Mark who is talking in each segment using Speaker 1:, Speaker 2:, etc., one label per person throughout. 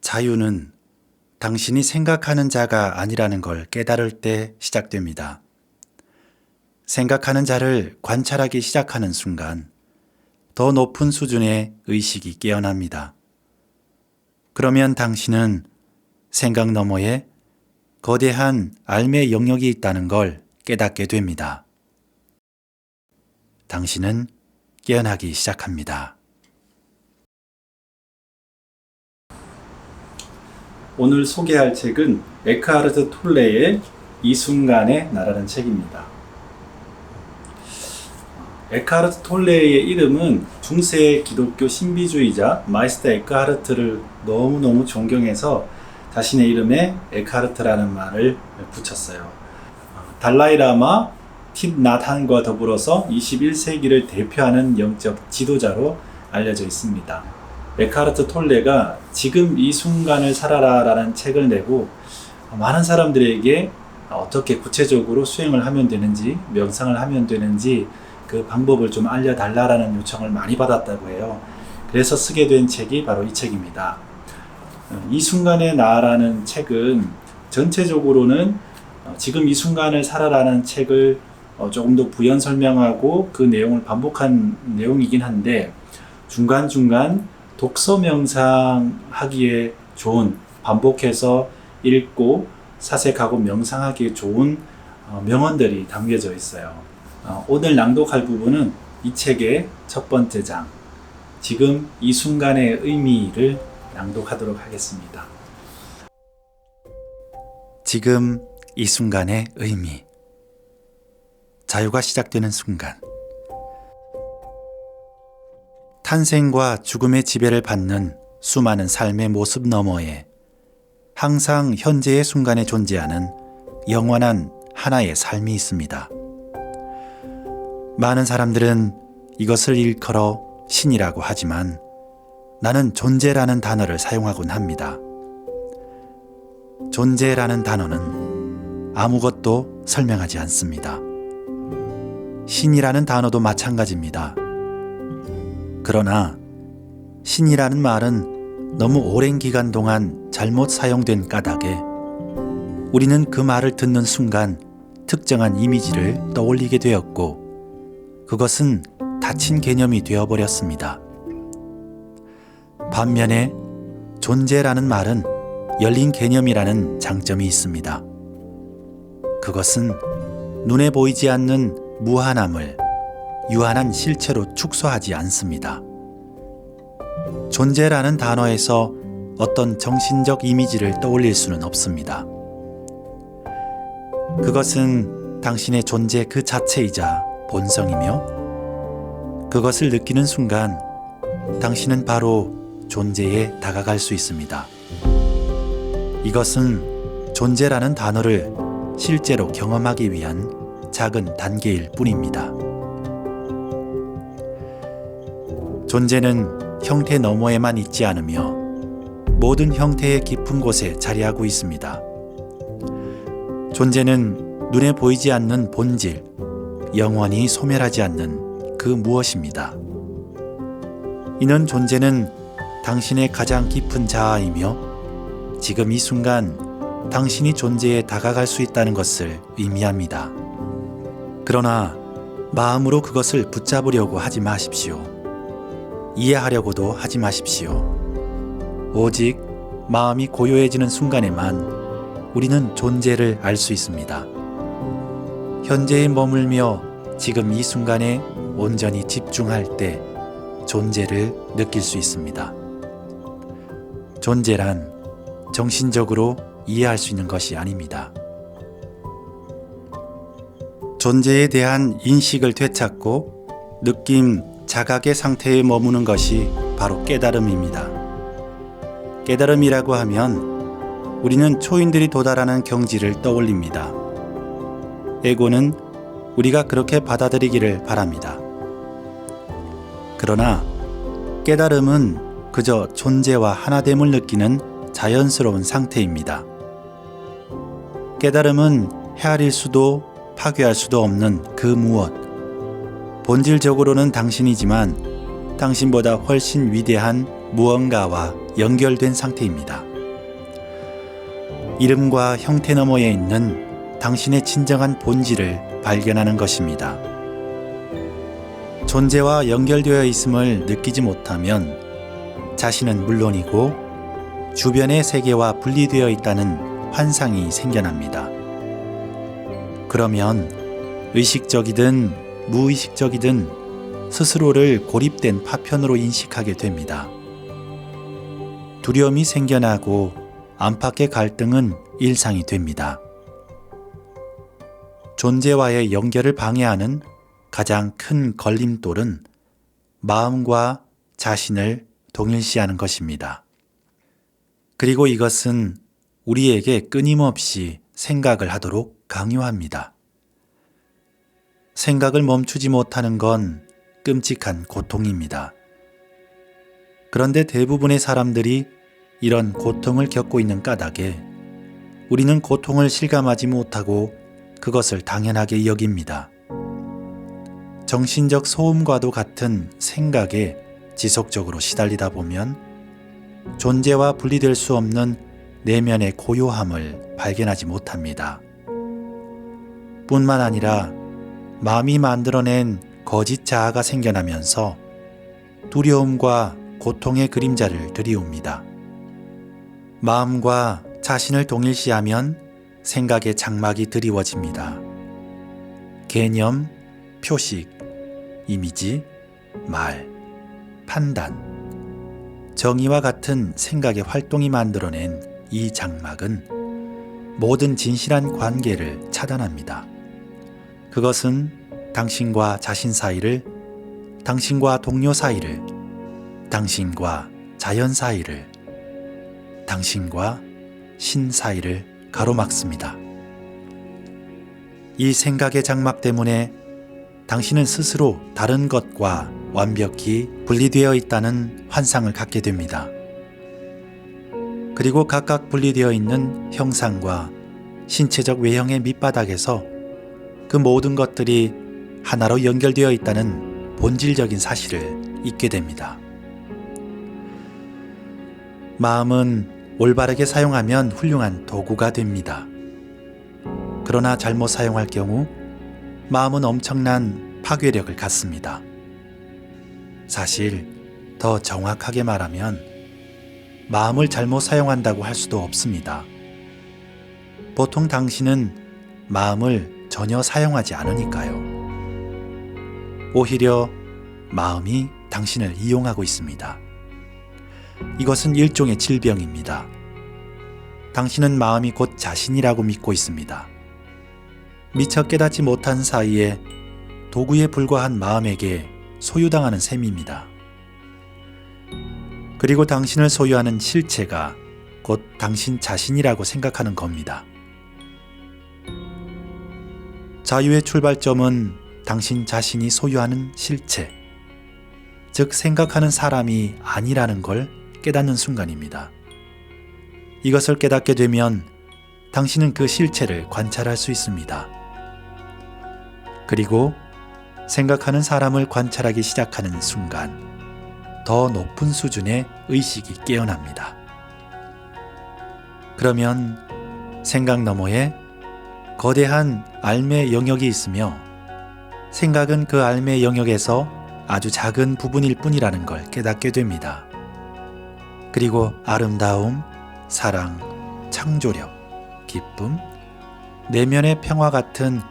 Speaker 1: 자유는 당신이 생각하는 자가 아니라는 걸 깨달을 때 시작됩니다. 생각하는 자를 관찰하기 시작하는 순간 더 높은 수준의 의식이 깨어납니다. 그러면 당신은 생각 너머에 거대한 알매 영역이 있다는 걸 깨닫게 됩니다. 당신은 깨어나기 시작합니다. 오늘 소개할 책은 에크하르트 톨레의 이 순간의 나라는 책입니다. 에크하르트 톨레의 이름은 중세 기독교 신비주의자 마이스터 에크하르트를 너무너무 존경해서 자신의 이름에 에크하르트라는 말을 붙였어요. 달라이라마 팁낫한과 더불어서 21세기를 대표하는 영적 지도자로 알려져 있습니다. 에크하르트 톨레가 지금 이 순간을 살아라 라는 책을 내고 많은 사람들에게 어떻게 구체적으로 수행을 하면 되는지, 명상을 하면 되는지 그 방법을 좀 알려달라라는 요청을 많이 받았다고 해요. 그래서 쓰게 된 책이 바로 이 책입니다. 이 순간의 나라는 책은 전체적으로는 지금 이 순간을 살아라는 책을 조금 더 부연 설명하고 그 내용을 반복한 내용이긴 한데 중간중간 독서 명상하기에 좋은, 반복해서 읽고 사색하고 명상하기에 좋은 명언들이 담겨져 있어요. 오늘 낭독할 부분은 이 책의 첫 번째 장, 지금 이 순간의 의미를 낭독하도록 하겠습니다. 지금 이 순간의 의미. 자유가 시작되는 순간. 탄생과 죽음의 지배를 받는 수많은 삶의 모습 너머에 항상 현재의 순간에 존재하는 영원한 하나의 삶이 있습니다. 많은 사람들은 이것을 일컬어 신이라고 하지만 나는 존재라는 단어를 사용하곤 합니다. 존재라는 단어는 아무것도 설명하지 않습니다. 신이라는 단어도 마찬가지입니다. 그러나 신이라는 말은 너무 오랜 기간 동안 잘못 사용된 까닭에 우리는 그 말을 듣는 순간 특정한 이미지를 떠올리게 되었고 그것은 닫힌 개념이 되어버렸습니다. 반면에 존재라는 말은 열린 개념이라는 장점이 있습니다. 그것은 눈에 보이지 않는 무한함을 유한한 실체로 축소하지 않습니다. 존재라는 단어에서 어떤 정신적 이미지를 떠올릴 수는 없습니다. 그것은 당신의 존재 그 자체이자 본성이며 그것을 느끼는 순간 당신은 바로 존재에 다가갈 수 있습니다. 이것은 존재라는 단어를 실제로 경험하기 위한 작은 단계일 뿐입니다. 존재는 형태 너머에만 있지 않으며 모든 형태의 깊은 곳에 자리하고 있습니다. 존재는 눈에 보이지 않는 본질, 영원히 소멸하지 않는 그 무엇입니다. 이는 존재는 당신의 가장 깊은 자아이며 지금 이 순간 당신이 존재에 다가갈 수 있다는 것을 의미합니다. 그러나 마음으로 그것을 붙잡으려고 하지 마십시오. 이해하려고도 하지 마십시오. 오직 마음이 고요해지는 순간에만 우리는 존재를 알 수 있습니다. 현재에 머물며 지금 이 순간에 온전히 집중할 때 존재를 느낄 수 있습니다. 존재란 정신적으로 이해할 수 있는 것이 아닙니다. 존재에 대한 인식을 되찾고 느낌, 자각의 상태에 머무는 것이 바로 깨달음입니다. 깨달음이라고 하면 우리는 초인들이 도달하는 경지를 떠올립니다. 에고는 우리가 그렇게 받아들이기를 바랍니다. 그러나 깨달음은 그저 존재와 하나됨을 느끼는 자연스러운 상태입니다. 깨달음은 헤아릴 수도 파괴할 수도 없는 그 무엇, 본질적으로는 당신이지만 당신보다 훨씬 위대한 무언가와 연결된 상태입니다. 이름과 형태 너머에 있는 당신의 진정한 본질을 발견하는 것입니다. 존재와 연결되어 있음을 느끼지 못하면 자신은 물론이고 주변의 세계와 분리되어 있다는 환상이 생겨납니다. 그러면 의식적이든 무의식적이든 스스로를 고립된 파편으로 인식하게 됩니다. 두려움이 생겨나고 안팎의 갈등은 일상이 됩니다. 존재와의 연결을 방해하는 가장 큰 걸림돌은 마음과 자신을 동일시하는 것입니다. 그리고 이것은 우리에게 끊임없이 생각을 하도록 강요합니다. 생각을 멈추지 못하는 건 끔찍한 고통입니다. 그런데 대부분의 사람들이 이런 고통을 겪고 있는 까닭에 우리는 고통을 실감하지 못하고 그것을 당연하게 여깁니다. 정신적 소음과도 같은 생각에 지속적으로 시달리다 보면 존재와 분리될 수 없는 내면의 고요함을 발견하지 못합니다. 뿐만 아니라 마음이 만들어낸 거짓 자아가 생겨나면서 두려움과 고통의 그림자를 들이웁니다. 마음과 자신을 동일시하면 생각의 장막이 드리워집니다. 개념, 표식, 이미지, 말, 판단, 정의와 같은 생각의 활동이 만들어낸 이 장막은 모든 진실한 관계를 차단합니다. 그것은 당신과 자신 사이를, 당신과 동료 사이를, 당신과 자연 사이를, 당신과 신 사이를 가로막습니다. 이 생각의 장막 때문에 당신은 스스로 다른 것과 완벽히 분리되어 있다는 환상을 갖게 됩니다. 그리고 각각 분리되어 있는 형상과 신체적 외형의 밑바닥에서 그 모든 것들이 하나로 연결되어 있다는 본질적인 사실을 잊게 됩니다. 마음은 올바르게 사용하면 훌륭한 도구가 됩니다. 그러나 잘못 사용할 경우 마음은 엄청난 파괴력을 갖습니다. 사실 더 정확하게 말하면 마음을 잘못 사용한다고 할 수도 없습니다. 보통 당신은 마음을 전혀 사용하지 않으니까요. 오히려 마음이 당신을 이용하고 있습니다. 이것은 일종의 질병입니다. 당신은 마음이 곧 자신이라고 믿고 있습니다. 미처 깨닫지 못한 사이에 도구에 불과한 마음에게 소유당하는 셈입니다. 그리고 당신을 소유하는 실체가 곧 당신 자신이라고 생각하는 겁니다. 자유의 출발점은 당신 자신이 소유하는 실체, 즉 생각하는 사람이 아니라는 걸 깨닫는 순간입니다. 이것을 깨닫게 되면 당신은 그 실체를 관찰할 수 있습니다. 그리고 생각하는 사람을 관찰하기 시작하는 순간 더 높은 수준의 의식이 깨어납니다. 그러면 생각 너머에 거대한 알매 영역이 있으며 생각은 그 알매 영역에서 아주 작은 부분일 뿐이라는 걸 깨닫게 됩니다. 그리고 아름다움, 사랑, 창조력, 기쁨, 내면의 평화 같은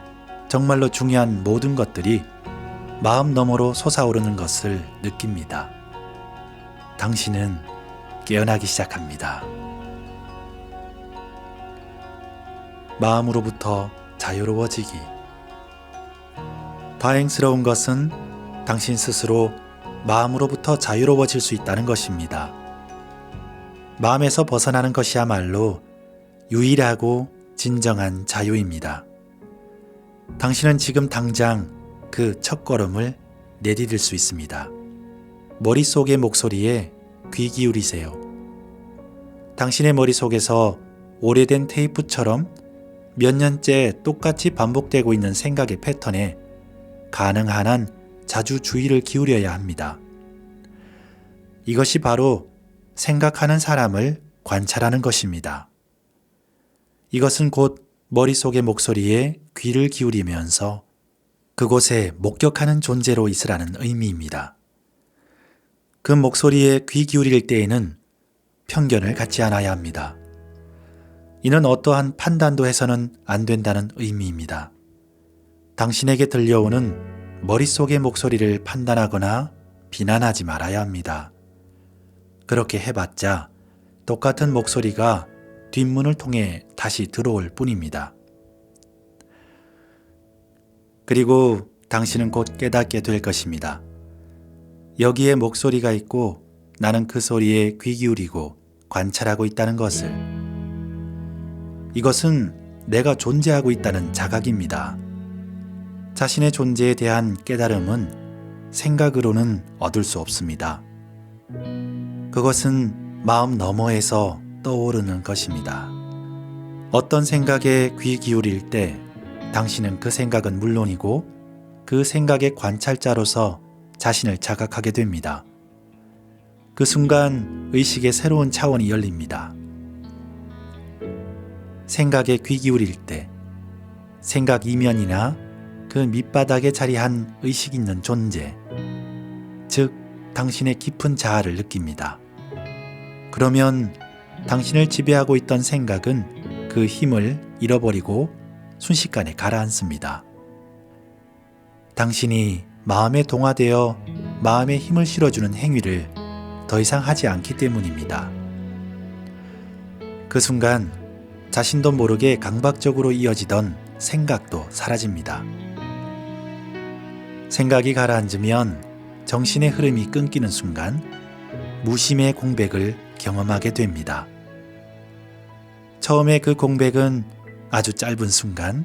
Speaker 1: 정말로 중요한 모든 것들이 마음 너머로 솟아오르는 것을 느낍니다. 당신은 깨어나기 시작합니다. 마음으로부터 자유로워지기. 다행스러운 것은 당신 스스로 마음으로부터 자유로워질 수 있다는 것입니다. 마음에서 벗어나는 것이야말로 유일하고 진정한 자유입니다. 당신은 지금 당장 그 첫걸음을 내디딜 수 있습니다. 머릿속의 목소리에 귀 기울이세요. 당신의 머릿속에서 오래된 테이프처럼 몇 년째 똑같이 반복되고 있는 생각의 패턴에 가능한 한 자주 주의를 기울여야 합니다. 이것이 바로 생각하는 사람을 관찰하는 것입니다.
Speaker 2: 이것은 곧 머릿속의 목소리에 귀를 기울이면서 그곳에 목격하는 존재로 있으라는 의미입니다. 그 목소리에 귀 기울일 때에는 편견을 갖지 않아야 합니다. 이는 어떠한 판단도 해서는 안 된다는 의미입니다. 당신에게 들려오는 머릿속의 목소리를 판단하거나 비난하지 말아야 합니다. 그렇게 해봤자 똑같은 목소리가 뒷문을 통해 다시 들어올 뿐입니다. 그리고 당신은 곧 깨닫게 될 것입니다. 여기에 목소리가 있고 나는 그 소리에 귀 기울이고 관찰하고 있다는 것을. 이것은 내가 존재하고 있다는 자각입니다. 자신의 존재에 대한 깨달음은 생각으로는 얻을 수 없습니다. 그것은 마음 너머에서 떠오르는 것입니다. 어떤 생각에 귀 기울일 때 당신은 그 생각은 물론이고 그 생각의 관찰자로서 자신을 자각하게 됩니다. 그 순간 의식의 새로운 차원이 열립니다. 생각에 귀 기울일 때 생각 이면이나 그 밑바닥에 자리한 의식 있는 존재, 즉 당신의 깊은 자아를 느낍니다. 그러면 당신을 지배하고 있던 생각은 그 힘을 잃어버리고 순식간에 가라앉습니다. 당신이 마음에 동화되어 마음에 힘을 실어주는 행위를 더 이상 하지 않기 때문입니다. 그 순간 자신도 모르게 강박적으로 이어지던 생각도 사라집니다. 생각이 가라앉으면 정신의 흐름이 끊기는 순간 무심의 공백을 경험하게 됩니다. 처음에 그 공백은 아주 짧은 순간,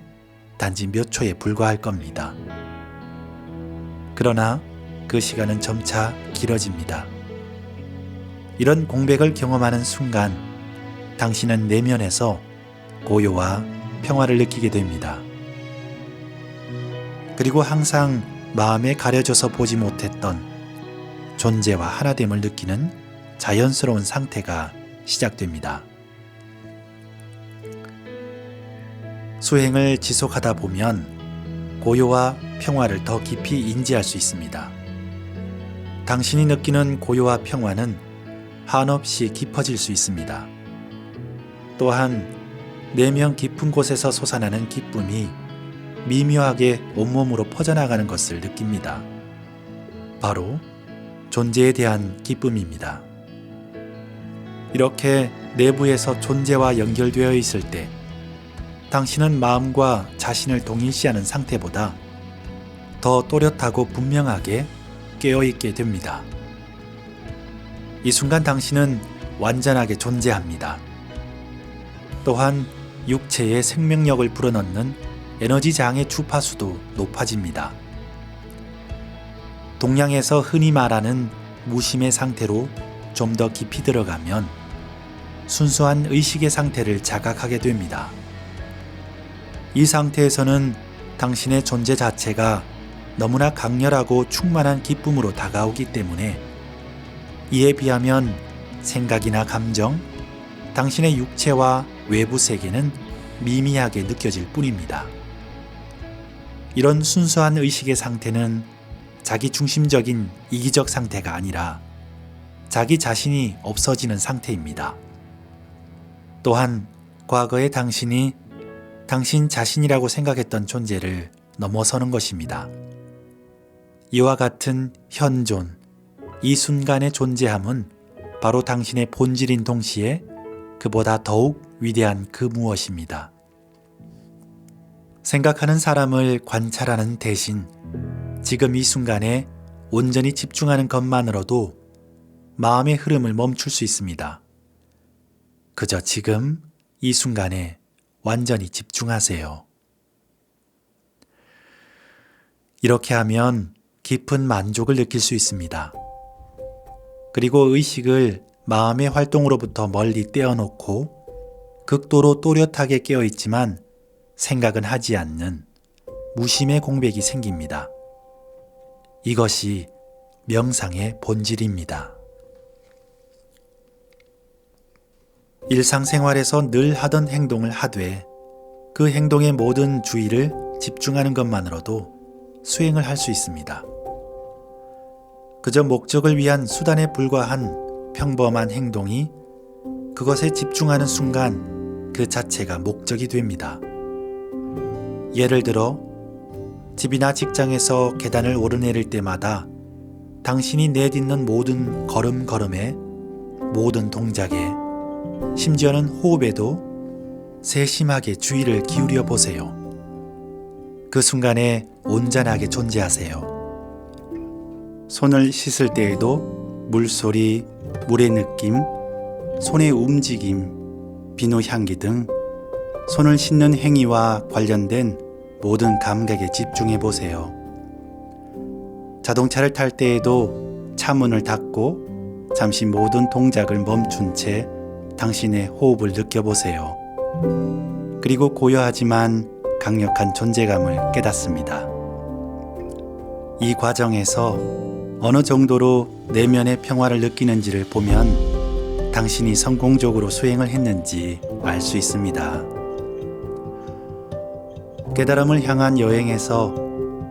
Speaker 2: 단지 몇 초에 불과할 겁니다. 그러나 그 시간은 점차 길어집니다. 이런 공백을 경험하는 순간 당신은 내면에서 고요와 평화를 느끼게 됩니다. 그리고 항상 마음에 가려져서 보지 못했던 존재와 하나됨을 느끼는 자연스러운 상태가 시작됩니다. 수행을 지속하다 보면 고요와 평화를 더 깊이 인지할 수 있습니다. 당신이 느끼는 고요와 평화는 한없이 깊어질 수 있습니다. 또한 내면 깊은 곳에서 솟아나는 기쁨이 미묘하게 온몸으로 퍼져나가는 것을 느낍니다. 바로 존재에 대한 기쁨입니다. 이렇게 내부에서 존재와 연결되어 있을 때 당신은 마음과 자신을 동일시하는 상태보다 더 또렷하고 분명하게 깨어있게 됩니다. 이 순간 당신은 완전하게 존재합니다. 또한 육체의 생명력을 불어넣는 에너지 장의 주파수도 높아집니다. 동양에서 흔히 말하는 무심의 상태로 좀 더 깊이 들어가면 순수한 의식의 상태를 자각하게 됩니다. 이 상태에서는 당신의 존재 자체가 너무나 강렬하고 충만한 기쁨으로 다가오기 때문에 이에 비하면 생각이나 감정, 당신의 육체와 외부 세계는 미미하게 느껴질 뿐입니다. 이런 순수한 의식의 상태는 자기 중심적인 이기적 상태가 아니라 자기 자신이 없어지는 상태입니다. 또한 과거의 당신이 당신 자신이라고 생각했던 존재를 넘어서는 것입니다. 이와 같은 현존, 이 순간의 존재함은 바로 당신의 본질인 동시에 그보다 더욱 위대한 그 무엇입니다. 생각하는 사람을 관찰하는 대신 지금 이 순간에 온전히 집중하는 것만으로도 마음의 흐름을 멈출 수 있습니다. 그저 지금 이 순간에 완전히 집중하세요. 이렇게 하면 깊은 만족을 느낄 수 있습니다. 그리고 의식을 마음의 활동으로부터 멀리 떼어놓고 극도로 또렷하게 깨어있지만 생각은 하지 않는 무심의 공백이 생깁니다. 이것이 명상의 본질입니다. 일상생활에서 늘 하던 행동을 하되 그 행동의 모든 주의를 집중하는 것만으로도 수행을 할 수 있습니다. 그저 목적을 위한 수단에 불과한 평범한 행동이 그것에 집중하는 순간 그 자체가 목적이 됩니다. 예를 들어 집이나 직장에서 계단을 오르내릴 때마다 당신이 내딛는 모든 걸음걸음에, 모든 동작에, 심지어는 호흡에도 세심하게 주의를 기울여 보세요. 그 순간에 온전하게 존재하세요. 손을 씻을 때에도 물소리, 물의 느낌, 손의 움직임, 비누 향기 등 손을 씻는 행위와 관련된 모든 감각에 집중해 보세요. 자동차를 탈 때에도 차문을 닫고 잠시 모든 동작을 멈춘 채 당신의 호흡을 느껴보세요. 그리고 고요하지만 강력한 존재감을 깨닫습니다. 이 과정에서 어느 정도로 내면의 평화를 느끼는지를 보면 당신이 성공적으로 수행을 했는지 알 수 있습니다. 깨달음을 향한 여행에서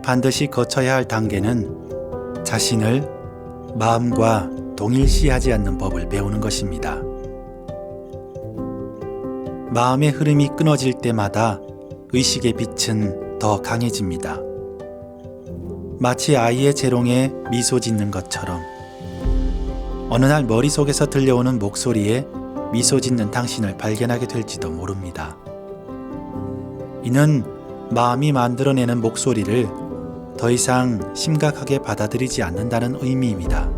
Speaker 2: 반드시 거쳐야 할 단계는 자신을 마음과 동일시하지 않는 법을 배우는 것입니다. 마음의 흐름이 끊어질 때마다 의식의 빛은 더 강해집니다. 마치 아이의 재롱에 미소 짓는 것처럼 어느 날 머릿속에서 들려오는 목소리에 미소 짓는 당신을 발견하게 될지도 모릅니다. 이는 마음이 만들어내는 목소리를 더 이상 심각하게 받아들이지 않는다는 의미입니다.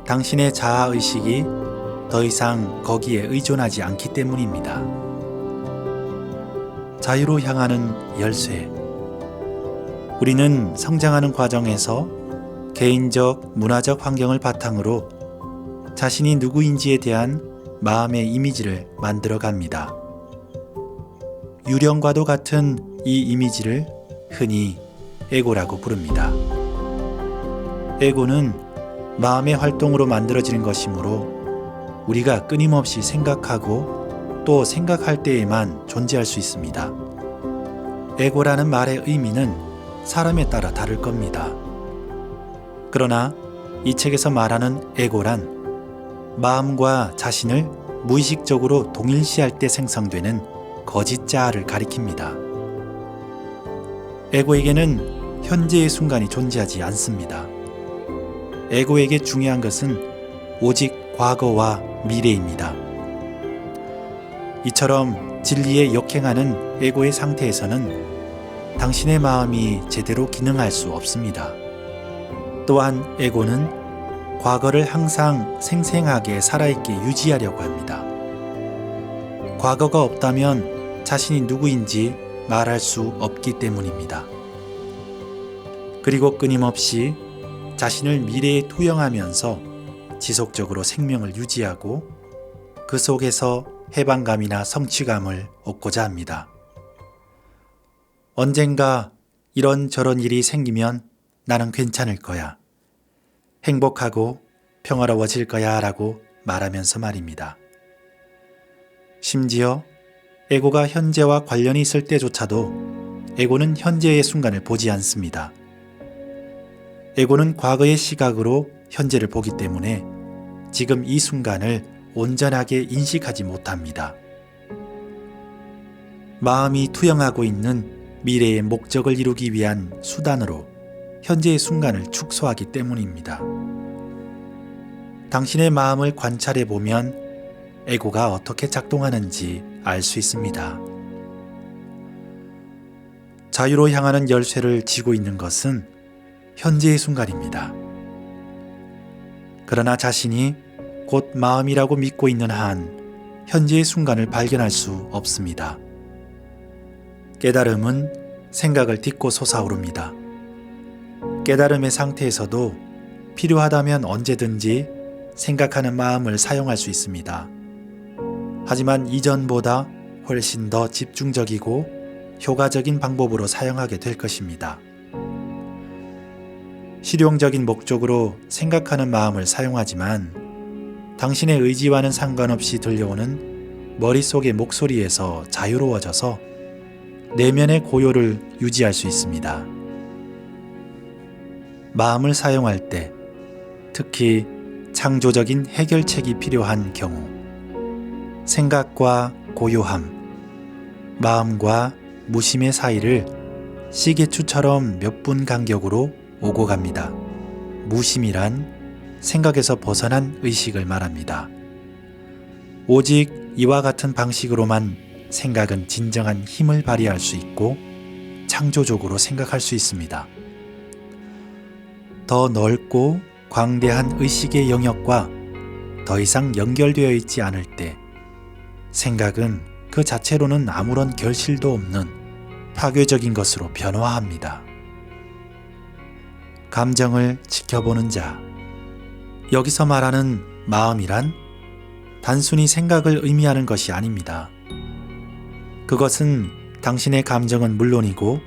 Speaker 2: 당신의 자아의식이 더 이상 거기에 의존하지 않기 때문입니다. 자유로 향하는 열쇠. 우리는 성장하는 과정에서 개인적, 문화적 환경을 바탕으로 자신이 누구인지에 대한 마음의 이미지를 만들어 갑니다. 유령과도 같은 이 이미지를 흔히 에고라고 부릅니다. 에고는 마음의 활동으로 만들어지는 것이므로 우리가 끊임없이 생각하고 또 생각할 때에만 존재할 수 있습니다. 에고라는 말의 의미는 사람에 따라 다를 겁니다. 그러나 이 책에서 말하는 에고란 마음과 자신을 무의식적으로 동일시할 때 생성되는 거짓 자아를 가리킵니다. 에고에게는 현재의 순간이 존재하지 않습니다. 에고에게 중요한 것은 오직 과거와 미래입니다. 이처럼 진리에 역행하는 에고의 상태에서는 당신의 마음이 제대로 기능할 수 없습니다. 또한 에고는 과거를 항상 생생하게 살아있게 유지하려고 합니다. 과거가 없다면 자신이 누구인지 말할 수 없기 때문입니다. 그리고 끊임없이 자신을 미래에 투영하면서 지속적으로 생명을 유지하고 그 속에서 해방감이나 성취감을 얻고자 합니다. 언젠가 이런저런 일이 생기면 나는 괜찮을 거야. 행복하고 평화로워질 거야 라고 말하면서 말입니다. 심지어 에고가 현재와 관련이 있을 때조차도 에고는 현재의 순간을 보지 않습니다. 에고는 과거의 시각으로 현재를 보기 때문에 지금 이 순간을 온전하게 인식하지 못합니다. 마음이 투영하고 있는 미래의 목적을 이루기 위한 수단으로 현재의 순간을 축소하기 때문입니다. 당신의 마음을 관찰해 보면 에고가 어떻게 작동하는지 알 수 있습니다. 자유로 향하는 열쇠를 쥐고 있는 것은 현재의 순간입니다. 그러나 자신이 곧 마음이라고 믿고 있는 한 현재의 순간을 발견할 수 없습니다. 깨달음은 생각을 딛고 솟아오릅니다. 깨달음의 상태에서도 필요하다면 언제든지 생각하는 마음을 사용할 수 있습니다. 하지만 이전보다 훨씬 더 집중적이고 효과적인 방법으로 사용하게 될 것입니다. 실용적인 목적으로 생각하는 마음을 사용하지만 당신의 의지와는 상관없이 들려오는 머릿속의 목소리에서 자유로워져서 내면의 고요를 유지할 수 있습니다. 마음을 사용할 때, 특히 창조적인 해결책이 필요한 경우, 생각과 고요함, 마음과 무심의 사이를 시계추처럼 몇 분 간격으로 오고 갑니다. 무심이란 생각에서 벗어난 의식을 말합니다. 오직 이와 같은 방식으로만 생각은 진정한 힘을 발휘할 수 있고 창조적으로 생각할 수 있습니다. 더 넓고 광대한 의식의 영역과 더 이상 연결되어 있지 않을 때 생각은 그 자체로는 아무런 결실도 없는 파괴적인 것으로 변화합니다. 감정을 지켜보는 자. 여기서 말하는 마음이란 단순히 생각을 의미하는 것이 아닙니다. 그것은 당신의 감정은 물론이고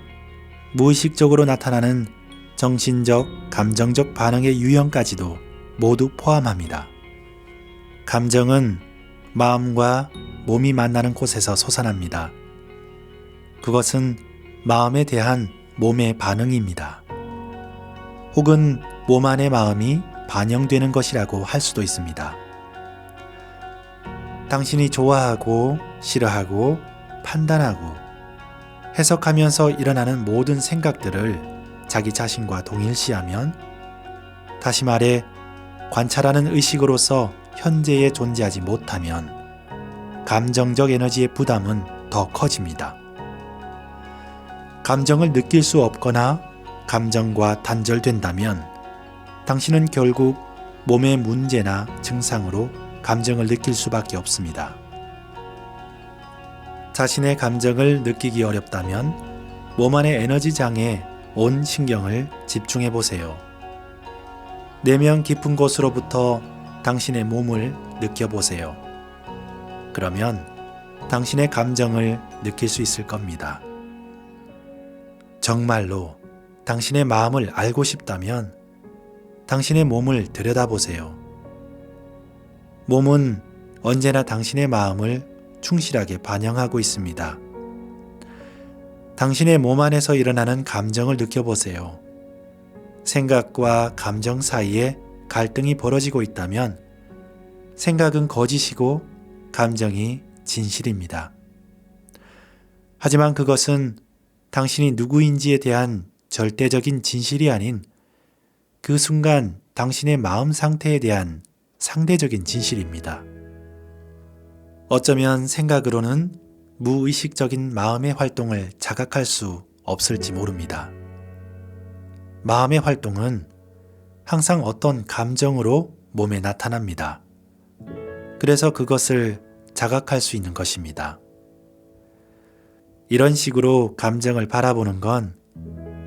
Speaker 2: 무의식적으로 나타나는 정신적, 감정적 반응의 유형까지도 모두 포함합니다. 감정은 마음과 몸이 만나는 곳에서 솟아납니다. 그것은 마음에 대한 몸의 반응입니다. 혹은 몸 안의 마음이 반영되는 것이라고 할 수도 있습니다. 당신이 좋아하고 싫어하고 판단하고 해석하면서 일어나는 모든 생각들을 자기 자신과 동일시하면, 다시 말해 관찰하는 의식으로서 현재에 존재하지 못하면 감정적 에너지의 부담은 더 커집니다. 감정을 느낄 수 없거나 감정과 단절된다면 당신은 결국 몸의 문제나 증상으로 감정을 느낄 수밖에 없습니다. 자신의 감정을 느끼기 어렵다면 몸 안의 에너지장에 온 신경을 집중해 보세요. 내면 깊은 곳으로부터 당신의 몸을 느껴보세요. 그러면 당신의 감정을 느낄 수 있을 겁니다. 정말로 당신의 마음을 알고 싶다면 당신의 몸을 들여다보세요. 몸은 언제나 당신의 마음을 충실하게 반영하고 있습니다. 당신의 몸 안에서 일어나는 감정을 느껴보세요. 생각과 감정 사이에 갈등이 벌어지고 있다면 생각은 거짓이고 감정이 진실입니다. 하지만 그것은 당신이 누구인지에 대한 절대적인 진실이 아닌 그 순간 당신의 마음 상태에 대한 상대적인 진실입니다. 어쩌면 생각으로는 무의식적인 마음의 활동을 자각할 수 없을지 모릅니다. 마음의 활동은 항상 어떤 감정으로 몸에 나타납니다. 그래서 그것을 자각할 수 있는 것입니다. 이런 식으로 감정을 바라보는 건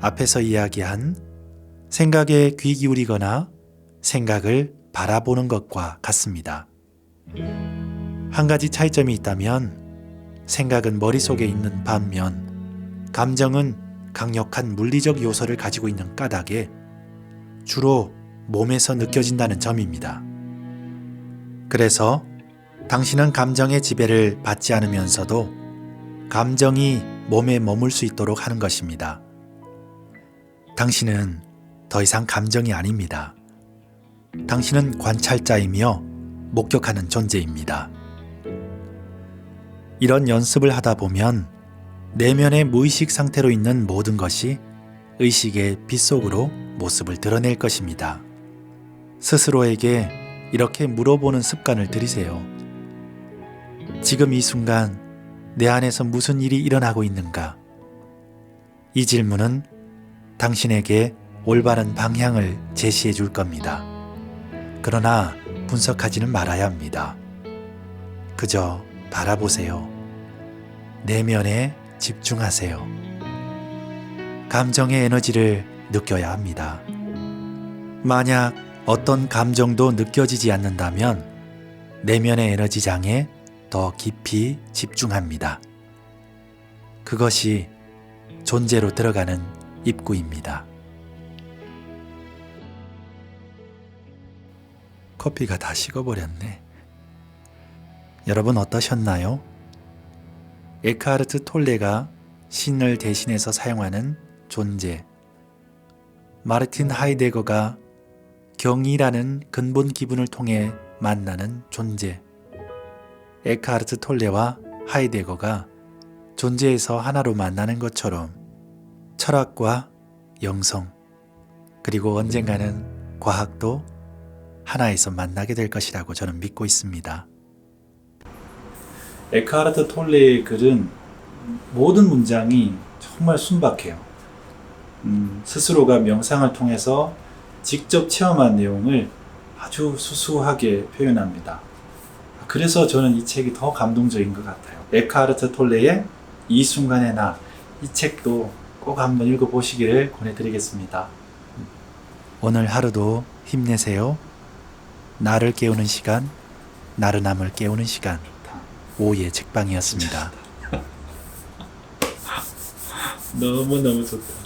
Speaker 2: 앞에서 이야기한 생각에 귀 기울이거나 생각을 바라보는 것과 같습니다. 한 가지 차이점이 있다면 생각은 머릿속에 있는 반면 감정은 강력한 물리적 요소를 가지고 있는 까닭에 주로 몸에서 느껴진다는 점입니다. 그래서 당신은 감정의 지배를 받지 않으면서도 감정이 몸에 머물 수 있도록 하는 것입니다. 당신은 더 이상 감정이 아닙니다. 당신은 관찰자이며 목격하는 존재입니다. 이런 연습을 하다 보면 내면의 무의식 상태로 있는 모든 것이 의식의 빛속으로 모습을 드러낼 것입니다. 스스로에게 이렇게 물어보는 습관을 들이세요. 지금 이 순간 내 안에서 무슨 일이 일어나고 있는가? 이 질문은 당신에게 올바른 방향을 제시해 줄 겁니다. 그러나 분석하지는 말아야 합니다. 그저 바라보세요. 내면에 집중하세요. 감정의 에너지를 느껴야 합니다. 만약 어떤 감정도 느껴지지 않는다면 내면의 에너지장에 더 깊이 집중합니다. 그것이 존재로 들어가는 입구입니다. 커피가 다 식어버렸네. 여러분 어떠셨나요? 에크하르트 톨레가 신을 대신해서 사용하는 존재, 마르틴 하이데거가 경이라는 근본 기분을 통해 만나는 존재, 에크하르트 톨레와 하이데거가 존재에서 하나로 만나는 것처럼 철학과 영성, 그리고 언젠가는 과학도 하나에서 만나게 될 것이라고 저는 믿고 있습니다.
Speaker 1: 에크하르트 톨레의 글은 모든 문장이 정말 순박해요. 스스로가 명상을 통해서 직접 체험한 내용을 아주 수수하게 표현합니다. 그래서 저는 이 책이 더 감동적인 것 같아요. 에크하르트 톨레의 이 순간의 나, 이 책도 꼭 한번 읽어보시기를 권해드리겠습니다.
Speaker 2: 오늘 하루도 힘내세요. 나를 깨우는 시간, 나른함을 깨우는 시간, 오후의 책방이었습니다.
Speaker 1: 너무너무 좋다.